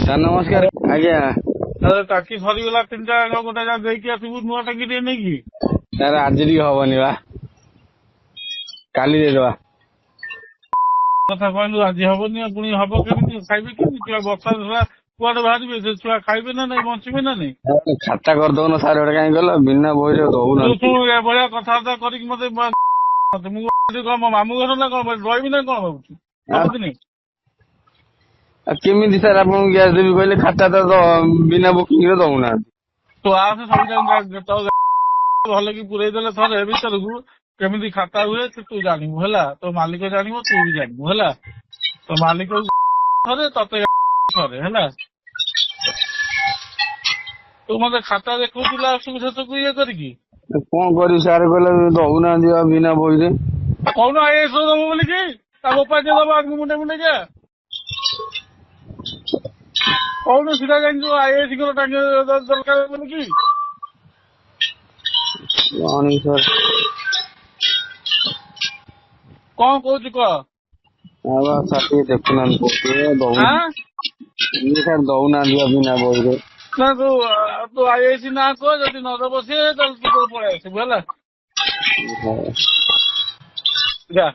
Sir ନମସ୍କାର। ଆଜ୍ଞା ଟାଙ୍କି ସରିଗଲା ତିନିଟା ଗୋଟେ ଦେଇକି ଆସିବୁ ନୂଆ ଟାଙ୍କି ଟିକେ ନେଇକି। ସାର୍ ଆଜି ଟିକେ ହବନି ବା, କାଲି ଦେଇଦବା। କଥା କହିଲୁ ଆଜି ହବନି, ପୁଣି ହବ କେମିତି? ଖାଇବେ କେମିତି ଛୁଆ? ବର୍ଷା ଛୁଆ କୁଆଡେ ବାହାରିବେ? ସେ ଛୁଆ ଖାଇବେ ନା ନାଇଁ, ବଞ୍ଚିବେ ନା ନାଇଁ? ଖାତା କରିଦଉନ ସାର୍, ଗୋଟେ କାହିଁ କହିଲ ବିନା ବହିରେ ତୁ ଦଉନାହାନ୍ତି। ଶୁଣୁ ଏଭଳିଆ କଥାବାର୍ତ୍ତା କରିକି ମତେ ମୁଁ କଣ ମୋ ମାମୁଁ ଘର ନା କଣ ରହିବି ନା କଣ ଭାବୁଛୁ ସବୁଦିନ? କେମିତି ସାର୍ ଆପଣଙ୍କୁ ଗ୍ୟାସ୍ ଦେବି କହିଲେ? ଖାତା ତ ବିନା ବୁକିଂ ରେ ଦଉନାହାନ୍ତି। ତୁ ଆସେ ସବୁ ଭଲ କି ପୁରେଇ ଦେଲେ ଥରେ ଭିତରକୁ କେମିତି ଖାତା ହୁଏ ତୁ ଜାଣିବୁ ହେଲା। ତୋ ମାଲିକ ଜାଣିବ, ତୁ ବି ଜାଣିବୁ ହେଲା। ତୋ ମାଲିକ ଥରେ ତତେ ଥରେ ହେଲା। ତୁ ମତେ ଖାତା ଦେଖଉଥିଲା ଆସୁକୁ ଶେଷକୁ ଇଏ କରିକି। କଣ କରିବି ସାର୍ କହିଲେ ଦଉନାହାନ୍ତି ବା ବିନା ବହିରେ। କହୁନ ଆଇଏସ୍ ଦବ ବୋଲିକି ତା ବୋପା କିଏ ଦବ ଆଗକୁ ମୁଣ୍ଡେ ମୁଣ୍ଡେ କିଆ କହୁନ ସିଧା ଜାଣିଛୁ ଆଇଏସ୍ ଦରକାର ବୋଲିକି। ସାର୍ କଣ କହୁଛୁ କହ? ସାର୍ ଟିକେ ଦେଖୁନାହାନ୍ତି ଆଁ ସାର୍ ଦଉନାହାନ୍ତି ବା ବିନା ବହିରେ। ନା ତୁ ଆଇଏସ୍ ନା କହ, ଯଦି ନ ଦବ ସିଏ ତାହେଲେ ତୁ ତୋର ପଳେଇ ଆସିବୁ ହେଲା। ଯା।